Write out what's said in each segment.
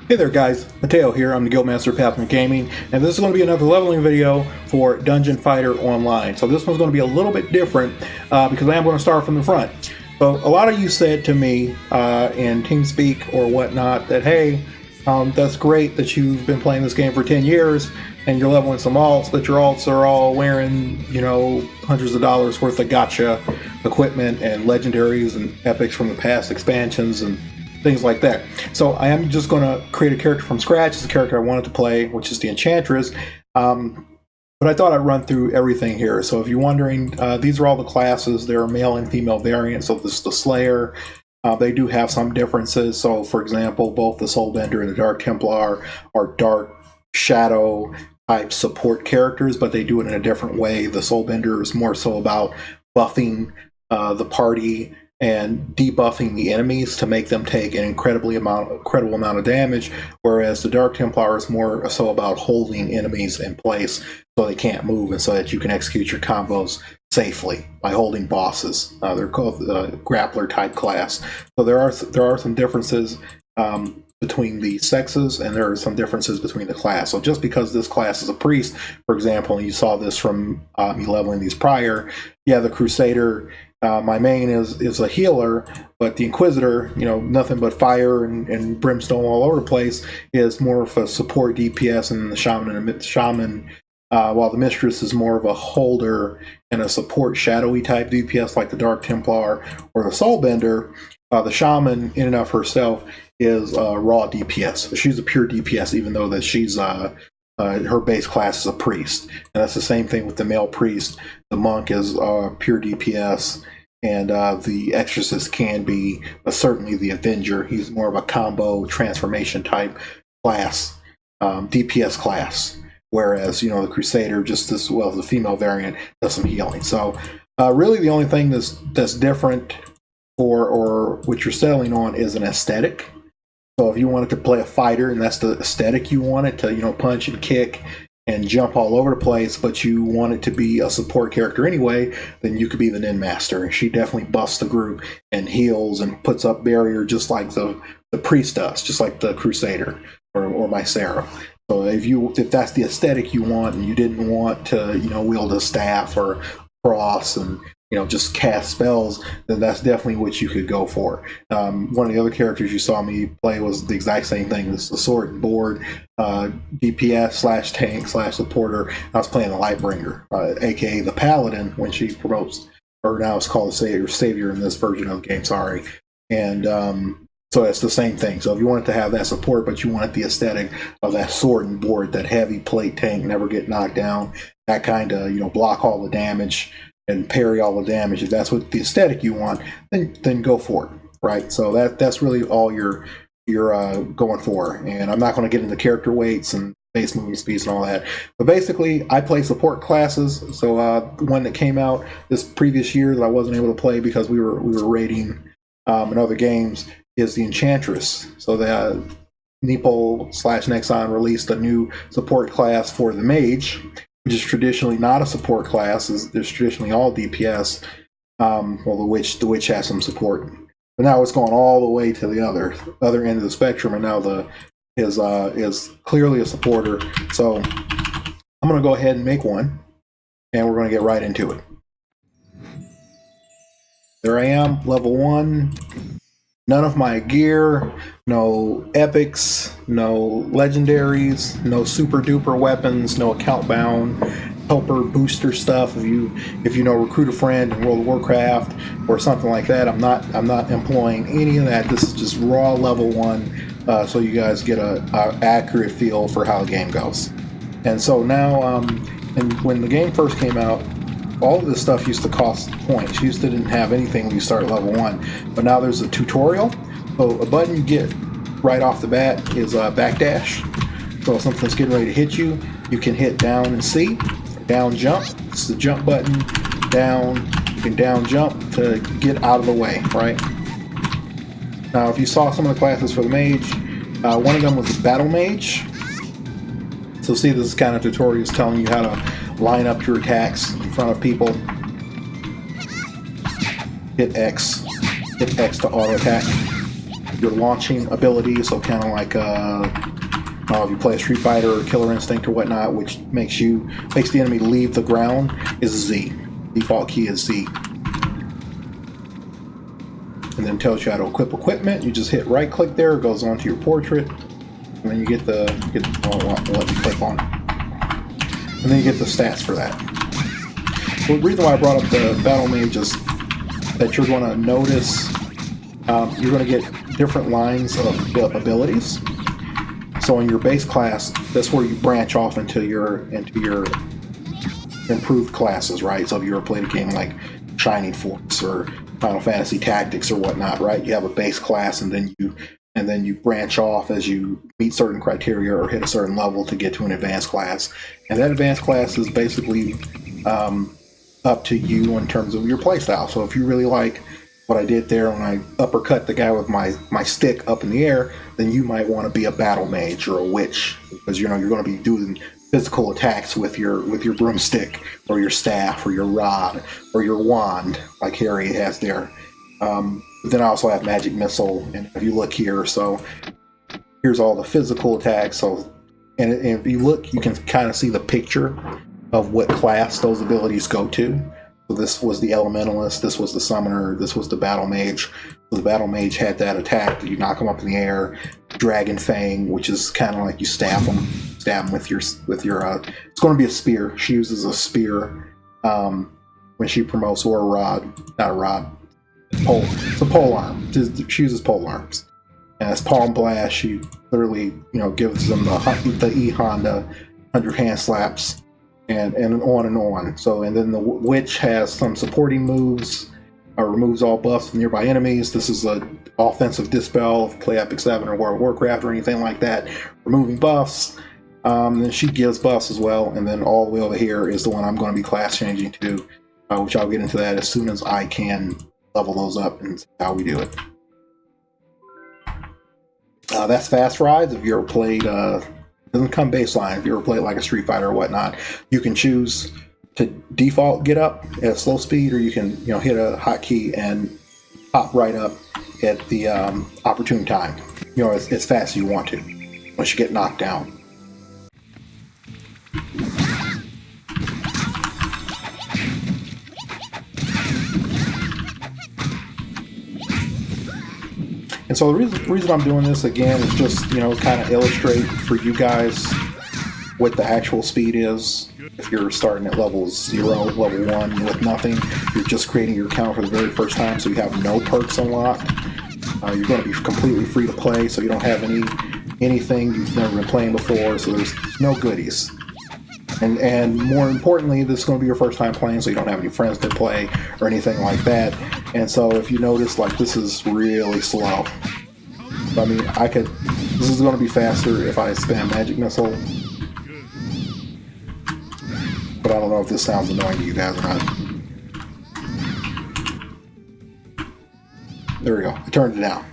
Hey there guys, Mateo here, I'm the Guildmaster of Pathfinder Gaming, and this is going to be another leveling video for Dungeon Fighter Online. So this one's going to be a little bit different because I am going to start from the front. So a lot of you said to me in TeamSpeak or whatnot that, hey, that's great that you've been playing this game for 10 years and you're leveling some alts, but your alts are all wearing, you know, hundreds of dollars worth of gacha equipment and legendaries and epics from the past expansions and things like that. So I am just going to create a character from scratch. It's a character I wanted to play, which is the Enchantress. But I thought I'd run through everything here. So if you're wondering, these are all the classes. There are male and female variants. So this is the Slayer. They do have some differences. So for example, both the Soulbender and the Dark Templar are dark shadow type support characters, but they do it in a different way. The Soulbender is more so about buffing the party and debuffing the enemies to make them take an incredible amount of damage, whereas the Dark Templar is more so about holding enemies in place so they can't move and so that you can execute your combos safely by holding bosses. They're called the grappler type class. So there are some differences between the sexes, and there are some differences between the class. So just because this class is a priest, for example, and you saw this from me leveling these prior, yeah, the Crusader, my main is a healer, but the Inquisitor, you know, nothing but fire and brimstone all over the place, is more of a support DPS, and the Shaman, while the Mistress is more of a holder and a support shadowy type DPS like the Dark Templar or the Soulbender. The Shaman in and of herself is raw DPS. She's a pure DPS, even though that she's her base class is a priest, and that's the same thing with the male priest. The monk is pure DPS, and the exorcist can be, but certainly the Avenger, he's more of a combo transformation type class, DPS class. Whereas, you know, the Crusader, just as well as the female variant, does some healing. So really the only thing that's different or what you're settling on is an aesthetic. So if you wanted to play a fighter and that's the aesthetic you wanted to, you know, punch and kick and jump all over the place, but you want it to be a support character anyway, then you could be the Nin Master. And she definitely buffs the group and heals and puts up barrier just like the priest does, just like the Crusader or Mycera. So if that's the aesthetic you want and you didn't want to, you know, wield a staff or cross and, you know, just cast spells, then that's definitely what you could go for. One of the other characters you saw me play was the exact same thing. It's the sword and board, DPS / tank / supporter. I was playing the Lightbringer, aka the Paladin, when she promotes, or now it's called the Savior in this version of the game, sorry. And so it's the same thing. So if you wanted to have that support, but you wanted the aesthetic of that sword and board, that heavy plate tank, never get knocked down, that kind of, you know, block all the damage and parry all the damage, if that's what the aesthetic you want, then go for it, right? So that's really all you're going for. And I'm not going to get into character weights and base movement speeds and all that. But basically, I play support classes. So the one that came out this previous year that I wasn't able to play because we were raiding in other games is the Enchantress. So the Neeple / Nexon released a new support class for the Mage, which is traditionally not a support class. There's traditionally all DPS. Well, the witch has some support, but now it's gone all the way to the other end of the spectrum, and now is clearly a supporter. So I'm going to go ahead and make one, and we're going to get right into it. There I am, level 1. None of my gear, no epics, no legendaries, no super duper weapons, no account bound helper booster stuff. If you know Recruit a Friend in World of Warcraft or something like that, I'm not employing any of that. This is just raw level 1, so you guys get a accurate feel for how the game goes. And so now, and when the game first came out, all of this stuff used to cost points. You used to didn't have anything when you start at level 1, but now there's a tutorial. So a button you get right off the bat is backdash. So if something's getting ready to hit you, you can hit down and C, down jump. It's the jump button. Down, you can down jump to get out of the way, right? Now, if you saw some of the classes for the Mage, one of them was Battle Mage. So see, this kind of tutorial is telling you how to line up your attacks in front of people. Hit X to auto attack. your launching ability. So kind of like if you play a Street Fighter or Killer Instinct or whatnot, which makes the enemy leave the ground, is Z. Default key is Z. And then tells you how to equip equipment. You just hit right click there, it goes onto your portrait, and then you get the let me click on it. And then you get the stats for that. Well, the reason why I brought up the Battle Mage is that you're going to notice you're going to get different lines of abilities. So in your base class, that's where you branch off into your improved classes, right? So if you ever played a game like Shining Force or Final Fantasy Tactics or whatnot, right? You have a base class, and then you branch off as you meet certain criteria or hit a certain level to get to an advanced class. And that advanced class is basically up to you in terms of your playstyle. So if you really like what I did there when I uppercut the guy with my stick up in the air, then you might want to be a battle mage or a witch, because you're going to be doing physical attacks with your broomstick or your staff or your rod or your wand, like Harry has there. But then I also have magic missile, and if you look here, so here's all the physical attacks. So and if you look, you can kind of see the picture of what class those abilities go to. So this was the Elementalist, this was the Summoner, this was the Battle Mage. So the Battle Mage had that attack that you knock them up in the air. Dragon Fang, which is kind of like you stab them with your it's going to be a spear. She uses a spear when she promotes, or a rod, not a rod, pole. It's a pole arm. She uses pole arms. And it's Palm Blast. She literally, gives them the E Honda 100 hand slaps. And on and on. So, and then the Witch has some supporting moves, removes all buffs from nearby enemies. This is a offensive dispel, play Epic 7 or World of Warcraft or anything like that, removing buffs. Then she gives buffs as well. And then all the way over here is the one I'm going to be class changing to, which I'll get into that as soon as I can level those up and see how we do it. That's Fast Rides. If you ever played doesn't come baseline. If you ever played like a Street Fighter or whatnot, you can choose to default get up at slow speed, or you can hit a hotkey and pop right up at the opportune time. As fast as you want to once you get knocked down. And so the reason I'm doing this again is just, kind of illustrate for you guys what the actual speed is. If you're starting at level 0, level 1 with nothing, you're just creating your account for the very first time, so you have no perks unlocked. You're going to be completely free to play, so you don't have anything you've never been playing before, so there's no goodies. And more importantly, this is going to be your first time playing, so you don't have any friends to play or anything like that. And so if you notice, like, this is really slow. I mean, this is going to be faster if I spam Magic Missile. But I don't know if this sounds annoying to you guys or not. There we go. I turned it down.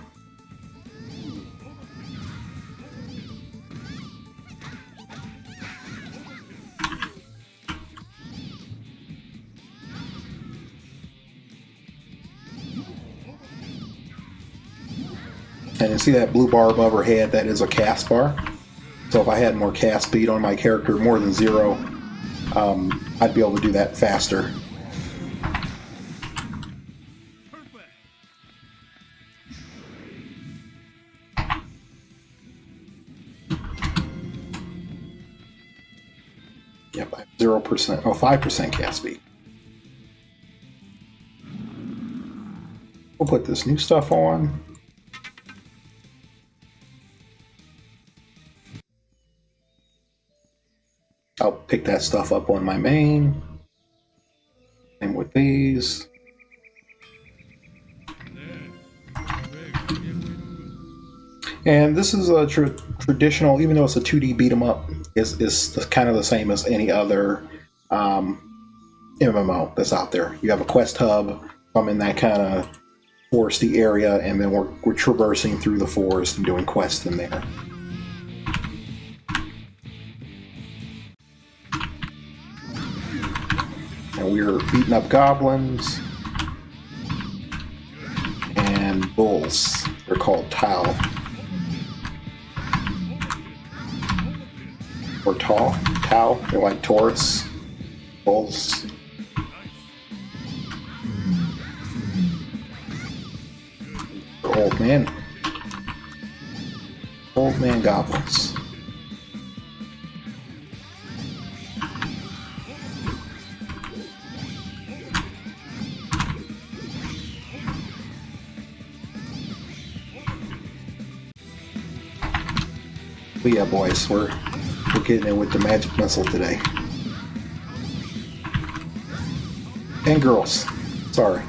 And you see that blue bar above her head, that is a cast bar. So if I had more cast speed on my character, more than 0, I'd be able to do that faster. Yep, 0%, 5% cast speed. We'll put this new stuff on. I'll pick that stuff up on my main. Same with these. And this is a traditional, even though it's a 2D beat 'em up, is kind of the same as any other MMO that's out there. You have a quest hub. I'm in that kind of foresty area, and then we're traversing through the forest and doing quests in there. And we're beating up goblins and bulls. They're called Tau. Or Tau. They're like Taurus bulls. Old man goblins. But yeah, boys, we're getting it with the magic missile today. And girls. Sorry.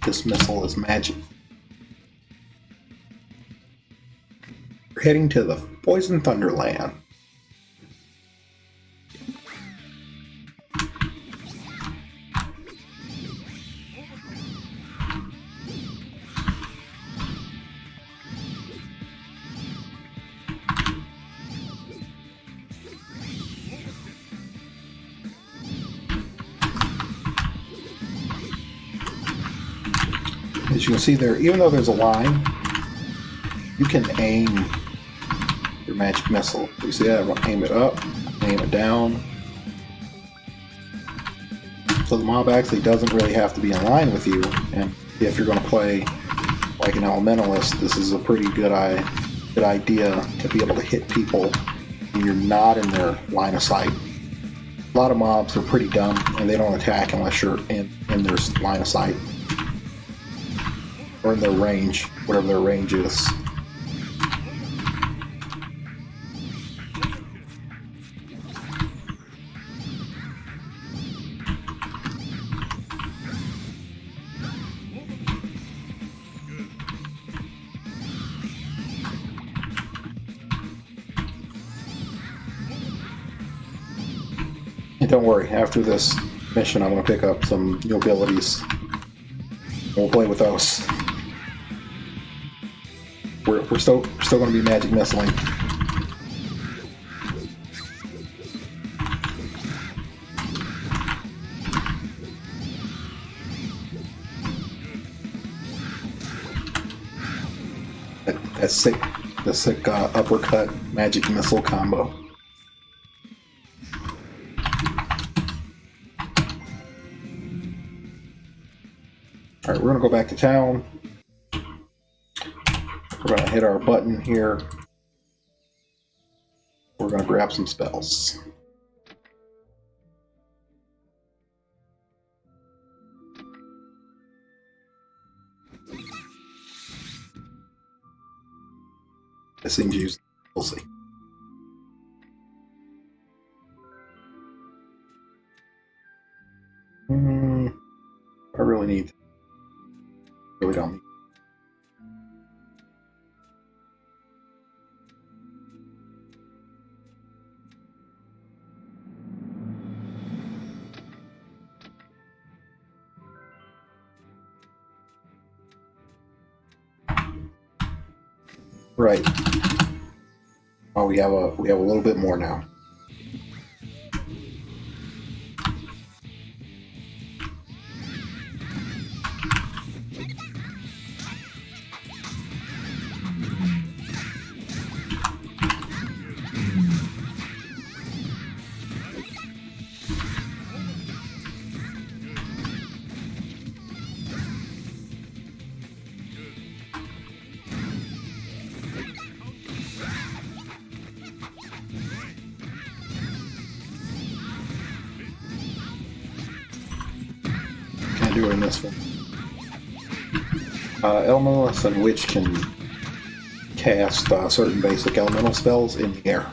This missile is magic. We're heading to the Poison Thunderland. As you can see there, even though there's a line, you can aim your magic missile. You see that? I'm going to aim it up, aim it down. So the mob actually doesn't really have to be in line with you. And if you're going to play like an elementalist, this is a pretty good idea to be able to hit people when you're not in their line of sight. A lot of mobs are pretty dumb and they don't attack unless you're in their line of sight. Or in their range, whatever their range is. And don't worry, after this mission I'm going to pick up some new abilities. We'll play with those. We're still going to be magic missiling. That's sick. The sick uppercut magic missile combo. All right, we're gonna go back to town. We're going to hit our button here. We're going to grab some spells. This seems used. We'll see. I really need. Really don't need. Right. Oh, we have a little bit more now. In this one. Elementalist and Witch can cast certain basic elemental spells in the air.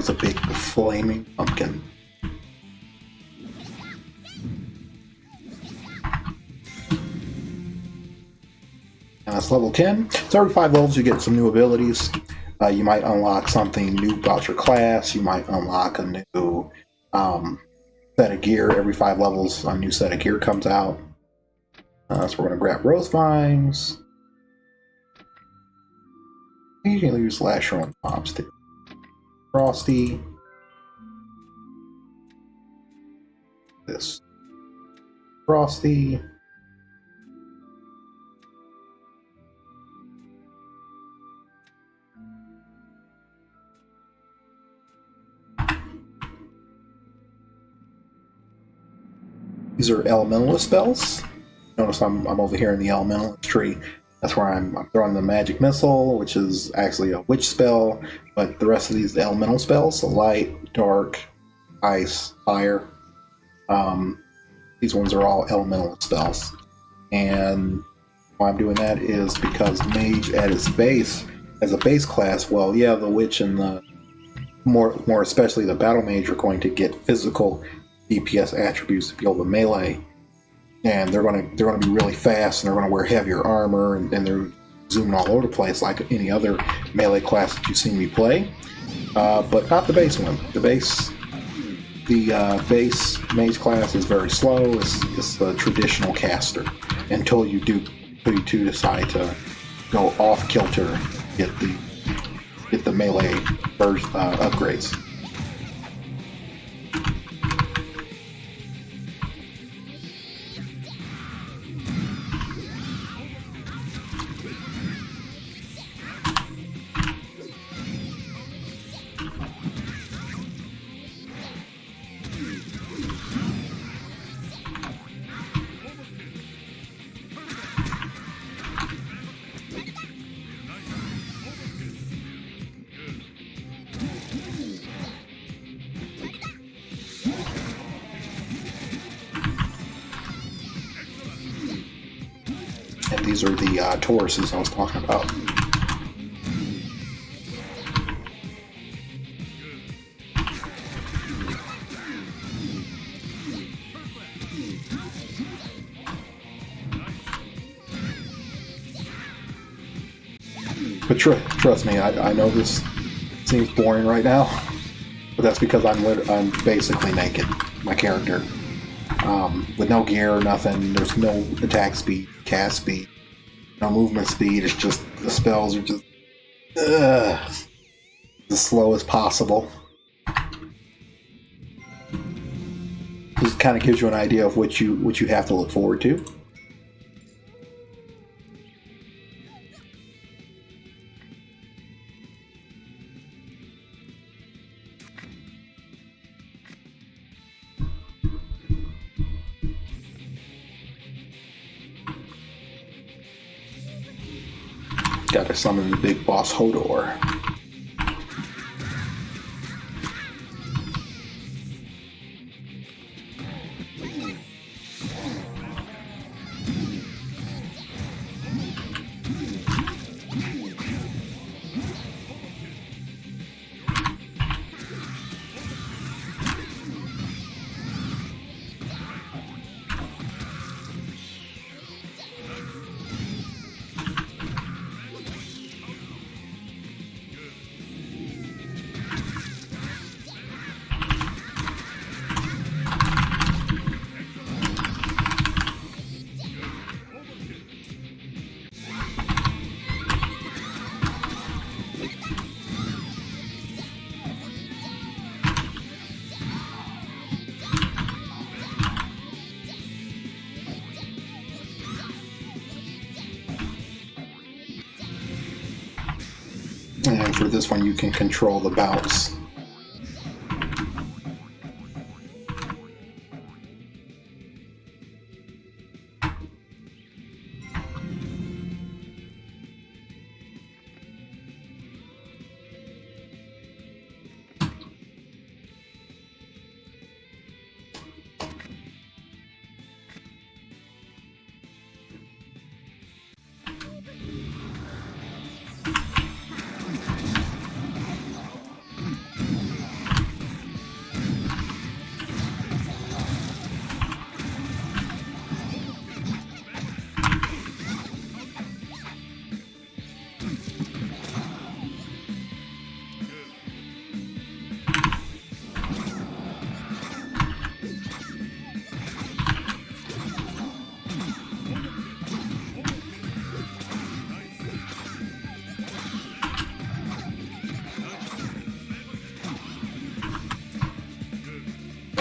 was a big flaming pumpkin. And that's level 10. So every 5 levels you get some new abilities. You might unlock something new about your class. You might unlock a new set of gear. Every 5 levels, a new set of gear comes out. So we're going to grab Rose Vines. You can use Lasher on mobs too. Frosty. This. Frosty. These are elementalist spells. Notice I'm over here in the elementalist tree. That's where I'm throwing the magic missile, which is actually a witch spell, but the rest of these elemental spells, so light, dark, ice, fire, these ones are all elemental spells. And why I'm doing that is because mage at its base, as a base class, well, yeah, the witch and the more especially the battle mage are going to get physical DPS attributes to be able to melee. And they're going to be really fast, and they're going to wear heavier armor, and they're zooming all over the place like any other melee class that you've seen me play. But not the base one. The base mage class is very slow. It's the traditional caster until you decide to go off kilter, get the melee upgrades. And these are the Tauruses I was talking about. But trust me, I know this seems boring right now, but that's because I'm basically naked, my character. With no gear or nothing, there's no attack speed, cast speed, no movement speed, it's just, the spells are just as slow as possible. Just kind of gives you an idea of what you have to look forward to. Got to summon the big boss Hodor. And for this one, you can control the bounce.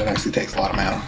That actually takes a lot of mana.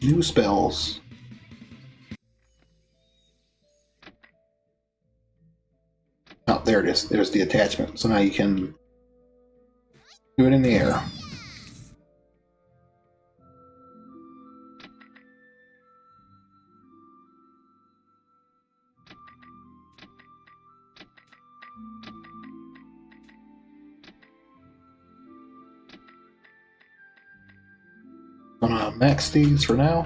New spells. Oh, there it is. There's the attachment. So now you can do it in the air. Gonna max these for now.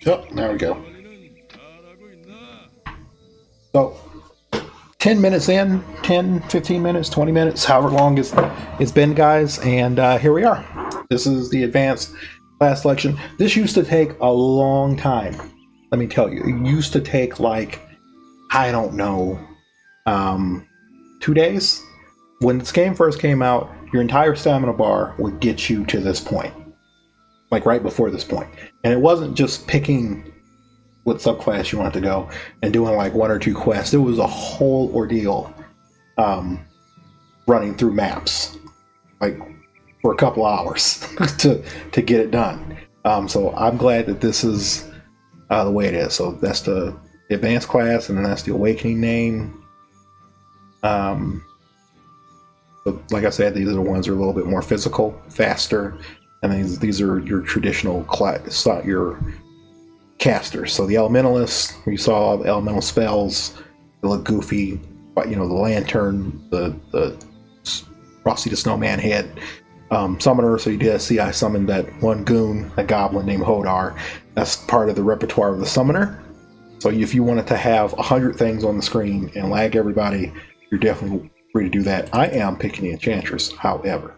Oh, there we go. So 10 minutes in, 10, 15 minutes, 20 minutes, however long it's been, guys, and here we are. This is the advanced class selection. This used to take a long time. Let me tell you, it used to take like, I don't know, 2 days. When this game first came out, your entire stamina bar would get you to this point, like right before this point. And it wasn't just picking what subclass you wanted to go and doing like 1 or 2 quests. It was a whole ordeal running through maps like for a couple hours to get it done. So I'm glad that this is the way it is. So that's the advanced class, and then that's the awakening name. But like I said, these are the ones that are a little bit more physical, faster, and these are your traditional class, your casters. So the elementalists, we saw all the elemental spells. They look goofy, but you know, the lantern, the Frosty the Snowman head. Summoner, so you did see I summoned that one goon, a goblin named Hodar. That's part of the repertoire of the summoner. So if you wanted to have 100 things on the screen and lag everybody, you're definitely free to do that. I am picking the Enchantress, however.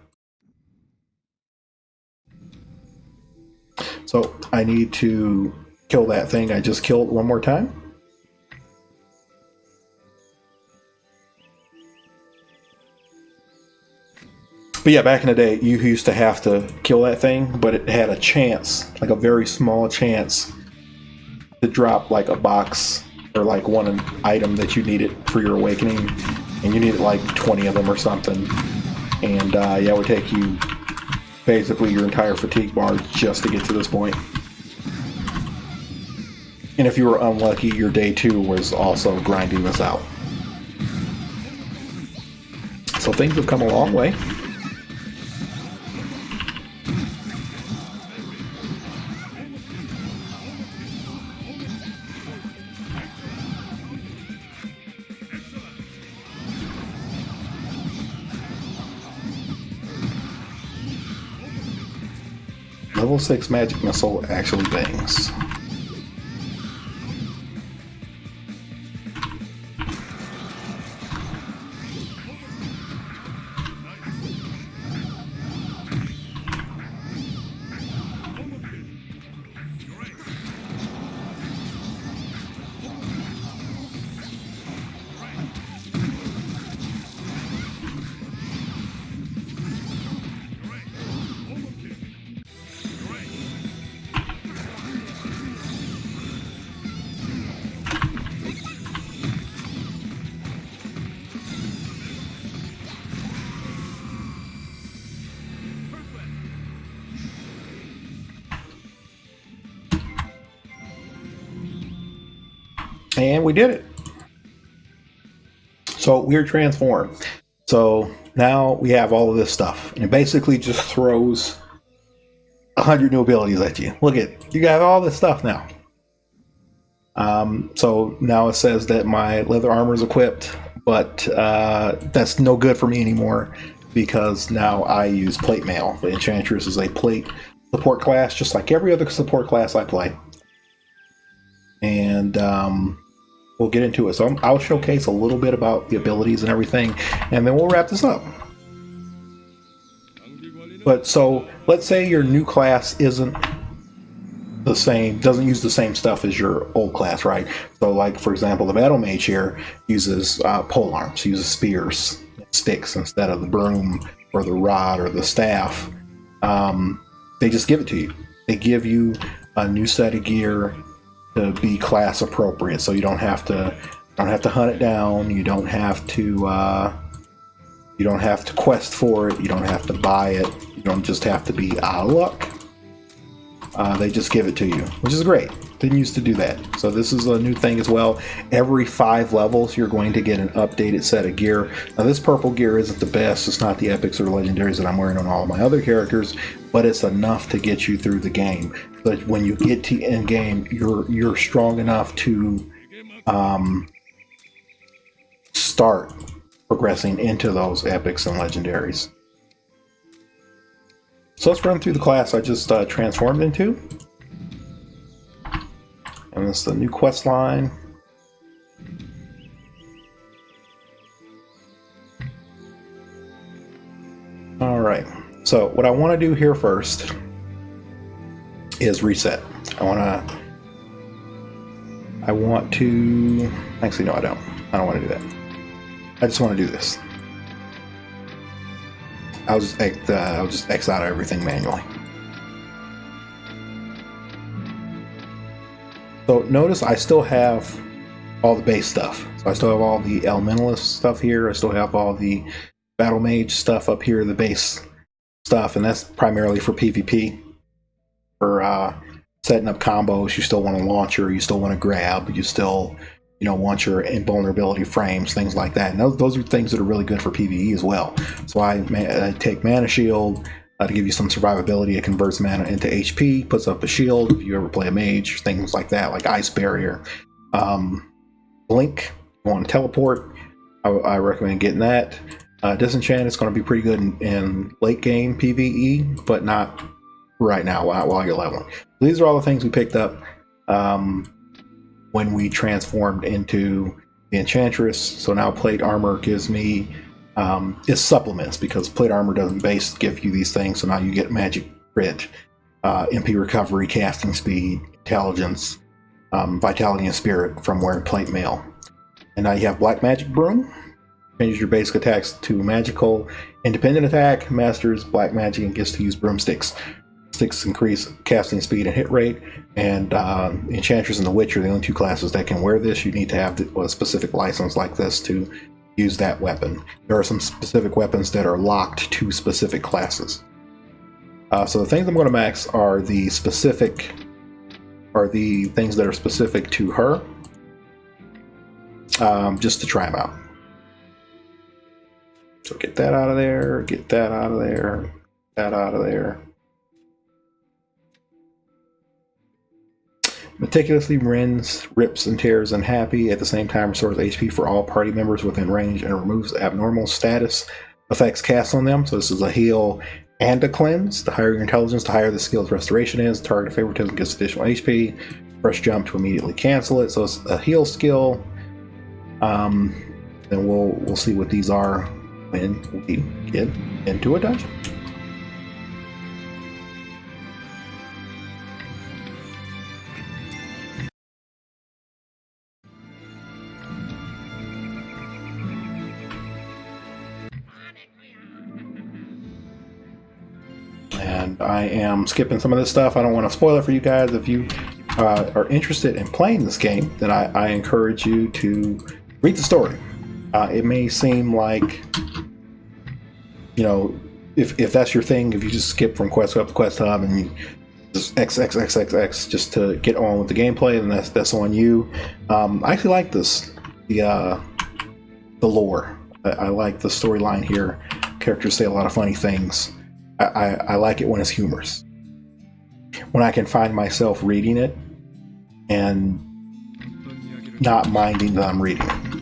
So I need to kill that thing I just killed one more time. But yeah, back in the day, you used to have to kill that thing, but it had a chance, like a very small chance, to drop like a box or like one item that you needed for your awakening, and you needed like 20 of them or something. And yeah, it would take you basically your entire fatigue bar just to get to this point. And if you were unlucky, your day 2 was also grinding this out. So things have come a long way. Level 6 magic missile actually bangs. And we did it. So we're transformed. So now we have all of this stuff. And it basically just throws 100 new abilities at you. Look at, you got all this stuff now. So now it says that my leather armor is equipped, but that's no good for me anymore because now I use plate mail. The Enchantress is a plate support class, just like every other support class I play. And we'll get into it. So I'll showcase a little bit about the abilities and everything, and then we'll wrap this up. But so let's say your new class isn't the same, doesn't use the same stuff as your old class, right? So like, for example, the battle mage here uses pole arms, uses spears, sticks instead of the broom or the rod or the staff. They just give it to you. They give you a new set of gear to be class appropriate, so you don't have to hunt it down. You don't have to quest for it. You don't have to buy it. You don't just have to be out of luck. They just give it to you, which is great. Didn't used to do that. So this is a new thing as well. Every 5 levels, you're going to get an updated set of gear. Now this purple gear isn't the best. It's not the epics or legendaries that I'm wearing on all of my other characters, but it's enough to get you through the game. But when you get to end game, you're strong enough to start progressing into those epics and legendaries. So let's run through the class I just transformed into. And this is the new quest line. Alright, so what I want to do here first is reset. I want to actually, no, I don't want to do that. I just want to do this. I'll just X out everything manually. So notice I still have all the base stuff. So I still have all the elementalist stuff here. I still have all the battle mage stuff up here, the base stuff, and that's primarily for PvP. For setting up combos, you still want a launcher, you still want to grab, you still want your invulnerability frames, things like that. And those are things that are really good for PvE as well. So I take mana shield to give you some survivability. It converts mana into HP, puts up a shield if you ever play a mage, things like that, like ice barrier. Blink, you want to teleport, I recommend getting that. Disenchant is going to be pretty good in late game PvE, but not right now while you're leveling. These are all the things we picked up when we transformed into the Enchantress. So now plate armor gives me its supplements, because plate armor doesn't base give you these things. So now you get magic crit, MP recovery, casting speed, intelligence, vitality and spirit from wearing plate mail. And now you have black magic broom. Changes your basic attacks to magical independent attack, masters black magic, and gets to use broomsticks. Sticks increase casting speed and hit rate, and Enchantress and the Witch are the only 2 classes that can wear this. You need to have a specific license like this to use that weapon. There are some specific weapons that are locked to specific classes. So the things I'm going to max are the things that are specific to her, just to try them out. So get that out of there, get that out of there, that out of there. Meticulously rends, rips, and tears unhappy. At the same time, restores HP for all party members within range and removes abnormal status effects cast on them. So this is a heal and a cleanse. The higher your intelligence, the higher the skill's restoration is. Target favoritism gets additional HP. Fresh jump to immediately cancel it. So it's a heal skill. Then we'll see what these are when we get into a dungeon. And I am skipping some of this stuff. I don't want to spoil it for you guys. If you are interested in playing this game, then I encourage you to read the story. It may seem like, if that's your thing, if you just skip from quest hub to quest hub and you just XXXXX just to get on with the gameplay, and that's on you. I actually like this, the lore. I like the storyline here. Characters say a lot of funny things. I like it when it's humorous. When I can find myself reading it and not minding that I'm reading it.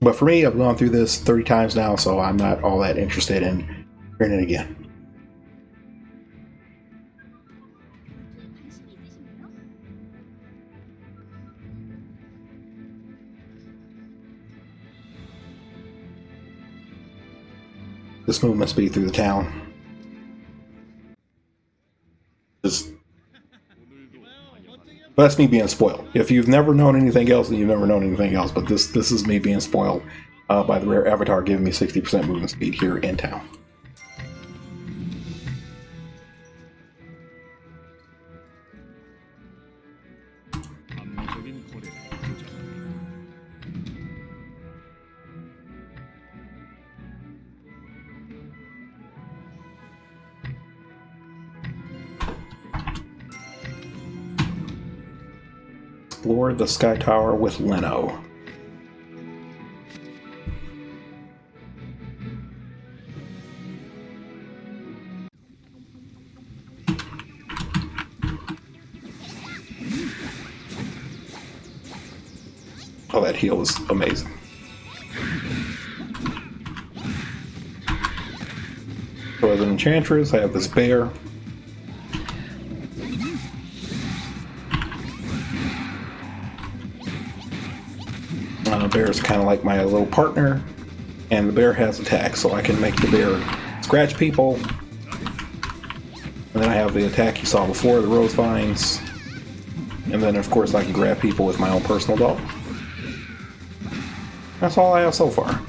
But for me, I've gone through this 30 times now, so I'm not all that interested in hearing it again. This movement speed through the town. Just, that's me being spoiled. If you've never known anything else, then you've never known anything else. But this is me being spoiled by the rare avatar giving me 60% movement speed here in town. Explore the Sky Tower with Leno. Oh, that heal was amazing. So as an Enchantress, I have this bear. Bear is kind of like my little partner, and the bear has attack, so I can make the bear scratch people. And then I have the attack you saw before, the rose vines. And then, of course, I can grab people with my own personal dog. That's all I have so far.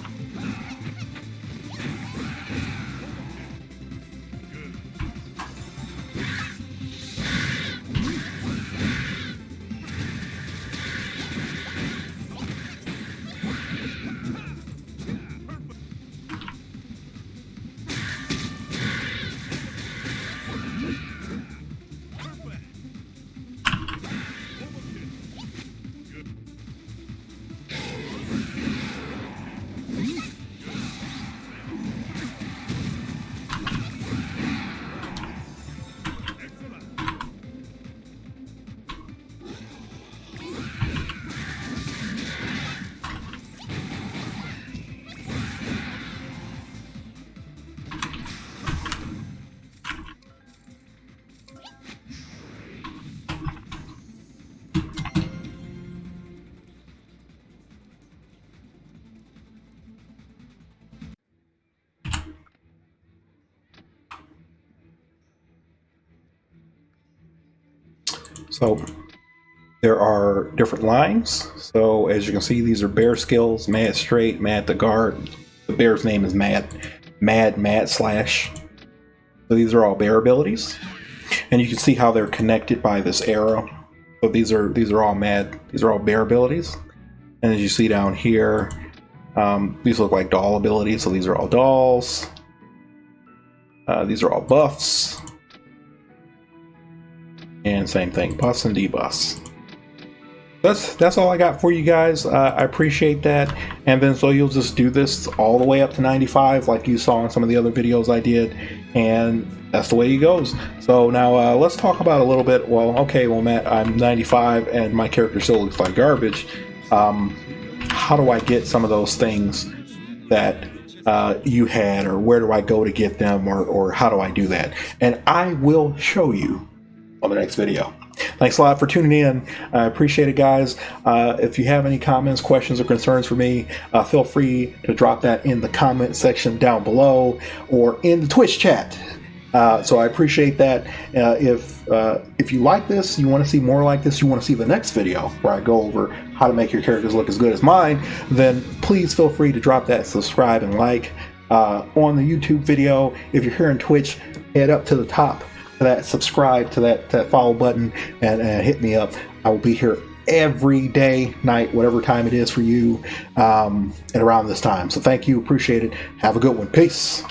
So there are different lines. So as you can see, these are bear skills: Mad Straight, Mad the Guard. The bear's name is Mad Slash. So these are all bear abilities, and you can see how they're connected by this arrow. So these are all bear abilities. And as you see down here, these look like doll abilities. So these are all dolls. These are all buffs. And same thing, buffs and debuffs. That's all I got for you guys. I appreciate that. And then so you'll just do this all the way up to 95 like you saw in some of the other videos I did, and that's the way it goes. So now let's talk about a little bit. Well, okay, well, Matt, I'm 95 and my character still looks like garbage. How do I get some of those things that you had, or where do I go to get them, or how do I do that? And I will show you on the next video. Thanks a lot for tuning in. I appreciate it, guys. If you have any comments, questions, or concerns for me, feel free to drop that in the comment section down below or in the Twitch chat. So I appreciate that. If you like this, you want to see more like this, you want to see the next video where I go over how to make your characters look as good as mine, then please feel free to drop that subscribe and like on the YouTube video. If you're here on Twitch, head up to the top to that subscribe, to that follow button, and hit me up. I will be here every day, night, whatever time it is for you, and around this time. So thank you, appreciate it. Have a good one. Peace.